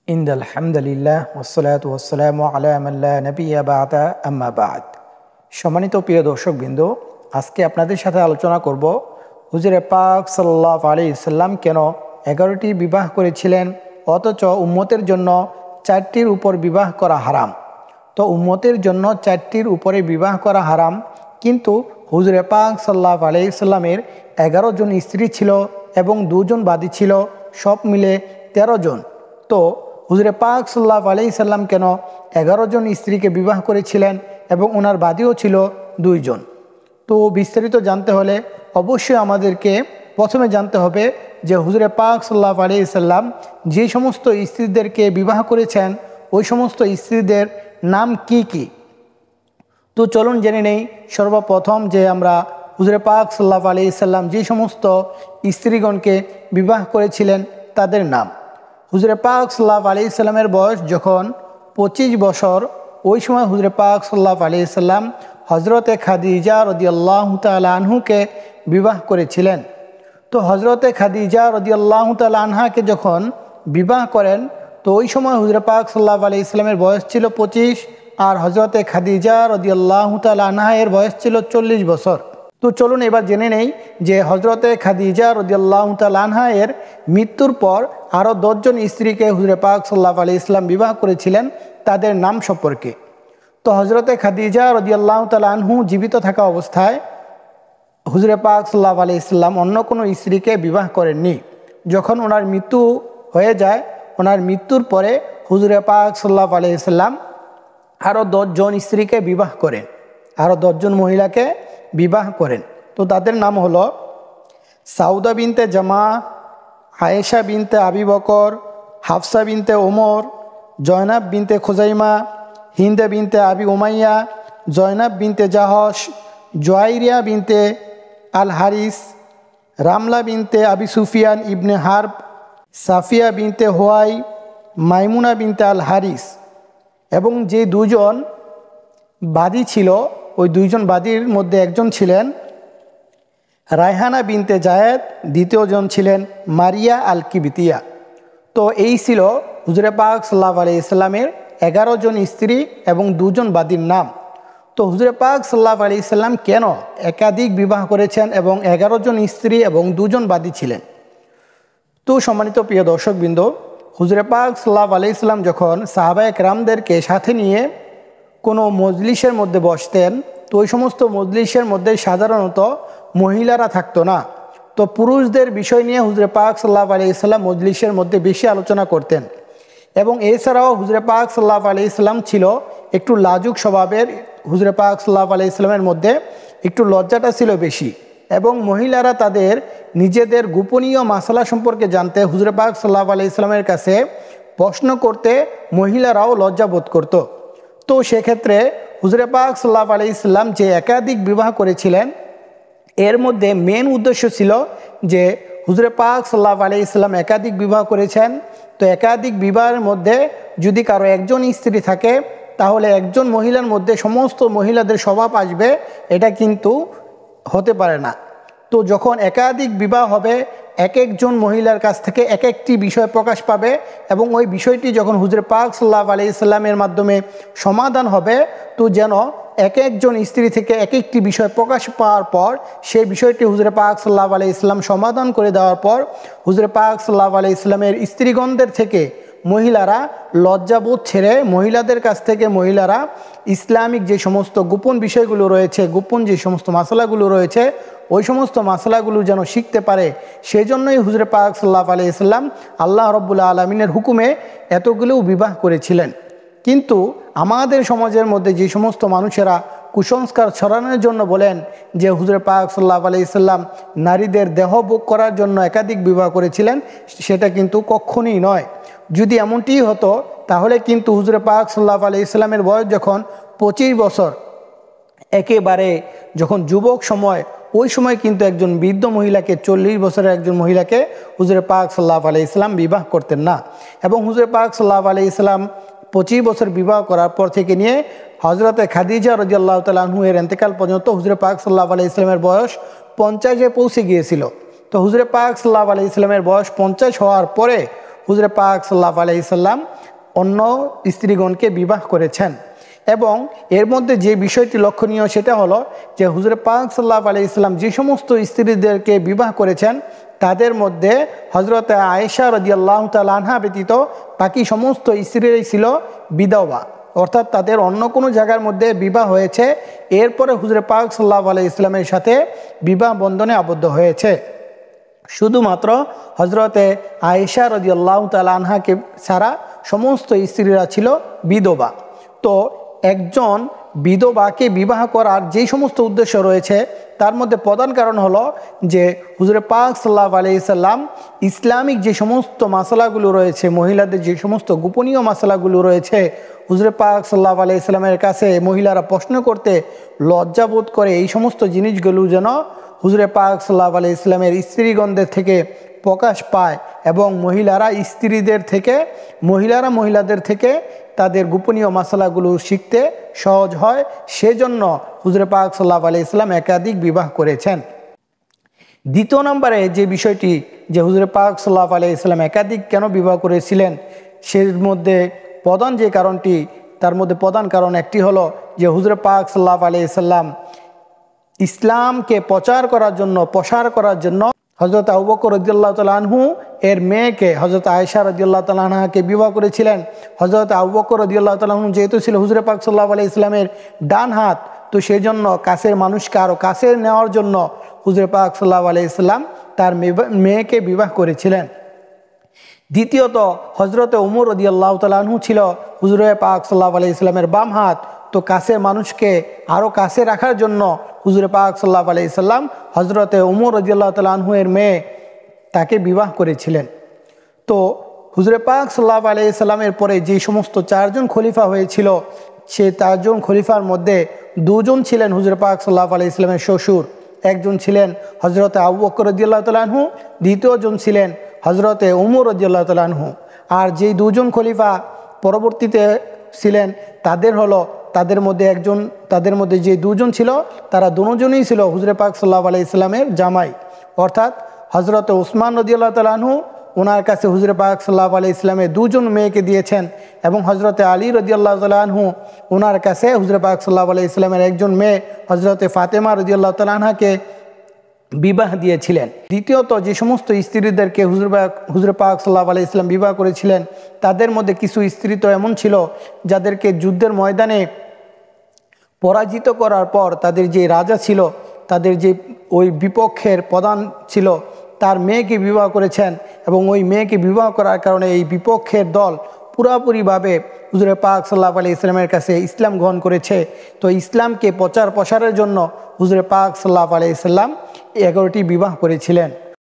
ইন্দাল হামদুলিল্লাহ ওয়াসসালাতু ওয়াসসালামু আলা মান লা নাবিয়্যা বা'দা আম্মা বা'দ। সম্মানিত প্রিয় দর্শকবৃন্দ, আজকে আপনাদের সাথে আলোচনা করব হুজুরে পাক সাল্লাল্লাহু আলাইহি সাল্লাম কেন 11টি বিবাহ করেছিলেন, অথচ উম্মতের জন্য 4টির উপর বিবাহ করা হারাম। তো উম্মতের জন্য 4টির উপরে বিবাহ করা হারাম, কিন্তু হুজুরে পাক সাল্লাল্লাহু আলাইহি সাল্লামের 11 জন স্ত্রী ছিল এবং 2 জন বাদী ছিল, সব মিলে 13 জন। তো হুজুরে পাক সাল্লাল্লাহু আলাইহি সাল্লাম কেন 11 জন স্ত্রীকে বিবাহ করেছিলেন এবং ওনার বাদীও ছিল 2 জন। তো বিস্তারিত জানতে হলে অবশ্যই আমাদেরকে প্রথমে জানতে হবে যে হুজুরে পাক সাল্লাল্লাহু আলাইহি সাল্লাম যে সমস্ত স্ত্রীদেরকে বিবাহ করেছেন ওই সমস্ত স্ত্রীদের নাম কি কি। তো চলুন জেনে নেই সর্বপ্রথম যে আমরা হুজুরে পাক সাল্লাল্লাহু আলাইহি সাল্লাম যে সমস্ত স্ত্রীগণকে বিবাহ করেছিলেন তাদের নাম। হুজুরে পাক সাল্লাল্লাহু আলাইহি সাল্লামের বয়স যখন 25 বছর, ওই সময় হুজুরে পাক সাল্লাল্লাহু আলাইহি সাল্লাম হজরতে খাদিজা রাদিয়াল্লাহু তাআলা আনহুকে বিবাহ করেছিলেন। তো হজরতে খাদিজা রাদিয়াল্লাহু তাআলা আনহাকে যখন বিবাহ করেন তো ওই সময় হুজুরে পাক সাল্লাল্লাহু আলাইহি সাল্লামের বয়স ছিল 25 আর হজরতে খাদিজা রাদিয়াল্লাহু তাআলা আনহা এর বয়স ছিল 40 বছর। তো চলুন এবার জেনে নেই যে হজরতে খাদিজা রাদিয়াল্লাহু তাআলা আনহা এর মৃত্যুর পর আরও 10 জন স্ত্রীকে হুজুরে পাক সাল্লাল্লাহু আলাইহি সাল্লাম বিবাহ করেছিলেন, তাদের নাম সম্পর্কে। তো হজরতে খাদিজা রাদিয়াল্লাহু তাআলা আনহু জীবিত থাকা অবস্থায় হুজুরে পাক সাল্লাল্লাহু আলাইহি সাল্লাম অন্য কোনো স্ত্রীকে বিবাহ করেননি। যখন ওনার মৃত্যু হয়ে যায়, ওনার মৃত্যুর পরে হুজুরে পাক সাল্লাল্লাহু আলাইহি সাল্লাম আরও 10 জন স্ত্রীকে বিবাহ করেন, আরও 10 জন মহিলাকে বিবাহ করেন। তো তাদের নাম হলো সাউদা বিনতে জামা, আয়েশা বিনতে আবি বকর, হাফসা বিনতে ওমর, জয়নাব বিনতে খুজাইমা, হিন্দ বিনতে আবি উমাইয়া, জয়নাব বিনতে জাহশ, জুয়াইরিয়া বিনতে আল হারিস, রামলা বিনতে আবি সুফিয়ান ইবনে হারব, সাফিয়া বিনতে হোয়াই, মাইমুনা বিনতে আল হারিস। এবং যে 2 জন বাদী ছিল ওই 2 জন বাদীর মধ্যে একজন ছিলেন রায়হানা বিনতে জায়েদ, দ্বিতীয় জন ছিলেন মারিয়া আল কিবিতিয়া। তো এই ছিল হুজুরে পাক সাল্লাল্লাহু আলাইহি সাল্লামের 11 জন স্ত্রী এবং 2 জন বাদীর নাম। তো হুজুরে পাক সাল্লাল্লাহু আলাইহি সাল্লাম কেন একাধিক বিবাহ করেছেন এবং 11 জন স্ত্রী এবং 2 জন বাদী ছিলেন। তো সম্মানিত প্রিয় দর্শকবৃন্দ, হুজুরে পাক সাল্লাল্লাহু আলাইহি সাল্লাম যখন সাহাবায়ে কেরামদেরকে সাথে নিয়ে কোনো মজলিসের মধ্যে বসতেন তো ওই সমস্ত মজলিসের মধ্যে সাধারণত মহিলারা থাকতো না। তো পুরুষদের বিষয় নিয়ে হুজুরে পাক সাল্লাল্লাহু আলাইহি সাল্লাম মজলিসের মধ্যে বেশি আলোচনা করতেন। এবং এছাড়াও হুজুরে পাক সাল্লাল্লাহু আলাইহি সাল্লাম ছিল একটু লাজুক স্বভাবের। হুজুরে পাক সাল্লাল্লাহু আলাইহি সাল্লামের মধ্যে একটু লজ্জাটা ছিল বেশি এবং মহিলারা তাদের নিজেদের গোপনীয় মাসালা সম্পর্কে জানতে হুজুরে পাক সাল্লাল্লাহু আলাইহি সাল্লামের কাছে প্রশ্ন করতে মহিলারাও লজ্জা বোধ করত। তো সেক্ষেত্রে হুজুরে পাক সাল্লাল্লাহু আলাইহি সাল্লাম যে একাধিক বিবাহ করেছিলেন এর মধ্যে মেন উদ্দেশ্য ছিল যে হুজুরে পাক সাল্লাল্লাহু আলাইহি সাল্লাম একাধিক বিবাহ করেছেন। তো একাধিক বিবাহের মধ্যে যদি কারো একজন স্ত্রী থাকে তাহলে একজন মহিলার মধ্যে সমস্ত মহিলাদের স্বভাব আসবে, এটা কিন্তু হতে পারে না। তো যখন একাধিক বিবাহ হবে এক একজন মহিলার কাছ থেকে এক একটি বিষয় প্রকাশ পাবে এবং ওই বিষয়টি যখন হুজুরে পাক সাল্লাল্লাহু আলাইহি সাল্লামের মাধ্যমে সমাধান হবে তো যেন এক একজন স্ত্রী থেকে এক একটি বিষয় প্রকাশ পাওয়ার পর সেই বিষয়টি হুজুরে পাক সাল্লাল্লাহু আলাইহি সাল্লাম সমাধান করে দেওয়ার পর হুজুরে পাক সাল্লাল্লাহু আলাইহি সাল্লামের স্ত্রীগণদের থেকে মহিলারা লজ্জাবোধ ছেড়ে মহিলাদের কাছ থেকে মহিলারা ইসলামিক যে সমস্ত গোপন বিষয়গুলো রয়েছে, গোপন যে সমস্ত মাসালাগুলো রয়েছে ওই সমস্ত মাসালাগুলো যেন শিখতে পারে, সেজন্যই হুজুরে পাক সাল্লাল্লাহু আলাইহি সাল্লাম আল্লাহ রাব্বুল আলামিনের হুকুমে এতগুলো বিবাহ করেছিলেন। কিন্তু আমাদের সমাজের মধ্যে যে সমস্ত মানুষেরা কুসংস্কার ছড়ানোর জন্য বলেন যে হুজুরে পাক সাল্লাল্লাহু আলাইহি সাল্লাম নারীদের দেহ ভোগ করার জন্য একাধিক বিবাহ করেছিলেন, সেটা কিন্তু কখনোই নয়। যদি এমনটি হতো তাহলে কিন্তু হুজুরে পাক সাল্লাল্লাহু আলাইহি সাল্লামের বয়স যখন 25 বছর, একেবারে যখন যুবক সময়, ওই সময় কিন্তু একজন বৃদ্ধ মহিলাকে 40 বছরের একজন মহিলাকে হুজুরে পাক সাল্লাল্লাহু আলাইহি সাল্লাম বিবাহ করতেন না। এবং হুজুরে পাক সাল্লাল্লাহু আলাইহি সাল্লাম 25 বছর বিবাহ করার পর থেকে নিয়ে হজরতে খাদিজা রাদিয়াল্লাহু তাআলা আনহু এর ইন্তেকাল পর্যন্ত হুজুরে পাক সাল্লাল্লাহু আলাইহি সাল্লামের বয়স 50-এ পৌঁছে গিয়েছিল। তো হুজুরে পাক সাল্লাল্লাহু আলাইহি সাল্লামের বয়স 50 হওয়ার পরে হুজুরে পাক সাল্লাল্লাহু আলাইহি সাল্লাম অন্য স্ত্রীগণকে বিবাহ করেছেন। এবং এর মধ্যে যে বিষয়টি লক্ষণীয় সেটা হলো যে হুজুরে পাক সাল্লাল্লাহু আলাইহি সাল্লাম যে সমস্ত স্ত্রীদেরকে বিবাহ করেছেন তাদের মধ্যে হযরত আয়েশা রাদিয়াল্লাহু তাআলা আনহা ব্যতীত বাকি সমস্ত স্ত্রীরাই ছিল বিধবা, অর্থাৎ তাদের অন্য কোনো জায়গার মধ্যে বিবাহ হয়েছে, এরপরে হুজুরে পাক সাল্লাল্লাহু আলাইহি সাল্লামের সাথে বিবাহ বন্ধনে আবদ্ধ হয়েছে। শুধুমাত্র হজরতে আয়েশা রাদিয়াল্লাহু তাআলা আনহাকে ছাড়া সমস্ত স্ত্রীরা ছিল বিধবা। তো একজন বিধবাকে বিবাহ করার যেই সমস্ত উদ্দেশ্য রয়েছে তার মধ্যে প্রধান কারণ হলো যে হুজুরে পাক সাল্লাল্লাহু আলাইহি সাল্লাম ইসলামিক যে সমস্ত মাসালাগুলো রয়েছে, মহিলাদের যে সমস্ত গোপনীয় মাসালাগুলো রয়েছে, হুজুরে পাক সাল্লাল্লাহু আলাইহি সাল্লামের কাছে মহিলারা প্রশ্ন করতে লজ্জাবোধ করে, এই সমস্ত জিনিসগুলো যেন হুজুরে পাক সাল্লাল্লাহু আলাইহি সাল্লামের স্ত্রীগণদের থেকে প্রকাশ পায় এবং মহিলাদের থেকে তাদের গোপনীয় মাসালাগুলো শিখতে সহজ হয়, সেজন্য হুজুরে পাক সাল্লাল্লাহু আলাইহি সাল্লাম একাধিক বিবাহ করেছেন। দ্বিতীয় নম্বরে যে বিষয়টি যে হুজুরে পাক সাল্লাল্লাহু আলাইহি সাল্লাম একাধিক কেন বিবাহ করেছিলেন সের মধ্যে প্রধান যে কারণটি, তার মধ্যে প্রধান কারণ একটি হলো যে হুজুরে পাক সাল্লাল্লাহু আলাইহি সাল্লাম ইসলামকে প্রসার করার জন্য হযরত আবু বকর রাদিয়াল্লাহু তাআলা আনহু এর মেয়েকে হযরত আয়েশা রাদিয়াল্লাহু তাআলা আনহাকে বিবাহ করেছিলেন। হযরত আবু বকর রাদিয়াল্লাহু তাআলা আনহু যেহেতু ছিল হুজুরে পাক সাল্লাল্লাহু আলাইহি সাল্লামের ডান হাত, তো সেই জন্য কাছের মানুষকে আরও কাছে নেওয়ার জন্য হুজুরে পাক সাল্লাল্লাহু আলাইহি সাল্লাম তার মেয়েকে বিবাহ করেছিলেন। দ্বিতীয়ত হযরতে ওমর রাদিয়াল্লাহু তাআলা আনহু ছিল হুজুরে পাক সাল্লাল্লাহু আলাইহি সাল্লামের বাম হাত, তো কাছের মানুষকে আরও কাছে রাখার জন্য হুজুরে পাক সাল্লাল্লাহু আলাইহি সাল্লাম হযরতে ওমর রাদিয়াল্লাহু তাআলা আনহু এর মেয়ে তাকে বিবাহ করেছিলেন। তো হুজুরে পাক সাল্লাল্লাহু আলাইহি সাল্লামের পরে যে সমস্ত চারজন খলিফা হয়েছিল, সে চারজন খলিফার মধ্যে দুজন ছিলেন হুজুরে পাক সাল্লাল্লাহু আলাইহি সাল্লামের শ্বশুর, একজন ছিলেন হযরতে আবু বকর রাদিয়াল্লাহু তাআলা আনহু, দ্বিতীয়জন ছিলেন হযরতে ওমর রাদিয়াল্লাহু তাআলা আনহু। আর যেই দুজন খলিফা পরবর্তীতে ছিলেন তাদের মধ্যে যে দুজন ছিল তারা দুজনই ছিল হুজুরে পাক সাল্লাল্লাহু আলাইহি সাল্লামের জামাই, অর্থাৎ হযরতে উসমান রাদিয়াল্লাহু তাআলা আনহু ওনার কাছে হুজুরে পাক সাল্লাল্লাহু আলাইহি সাল্লামের দুজন মেয়েকে দিয়েছেন এবং হযরতে আলী রাদিয়াল্লাহু তাআলা আনহু ওনার কাছে হুজুরে পাক সাল্লাল্লাহু আলাইহি সাল্লামের একজন মেয়ে হযরতে ফাতেমা রাদিয়াল্লাহু তাআলা আনহাকে বিবাহ দিয়েছিলেন। দ্বিতীয়ত যে সমস্ত স্ত্রীদেরকে হুজুরে পাক সাল্লাল্লাহু আলাইহি সাল্লাম বিবাহ করেছিলেন তাদের মধ্যে কিছু স্ত্রী তো এমন ছিল যাদেরকে যুদ্ধের ময়দানে পরাজিত করার পর তাদের যে রাজা ছিল, তাদের যে ওই বিপক্ষের প্রধান ছিল, তার মেয়েকে বিবাহ করেছেন এবং ওই মেয়েকে বিবাহ করার কারণে এই বিপক্ষের দল পুরাপুরিভাবে হুজুরে পাক সাল্লাল্লাহু আলাইহি সাল্লামের কাছে ইসলাম গ্রহণ করেছে। তো ইসলামকে প্রসারের জন্য হুজুরে পাক সাল্লাল্লাহু আলাইহি সাল্লাম 11টি বিবাহ করেছিলেন।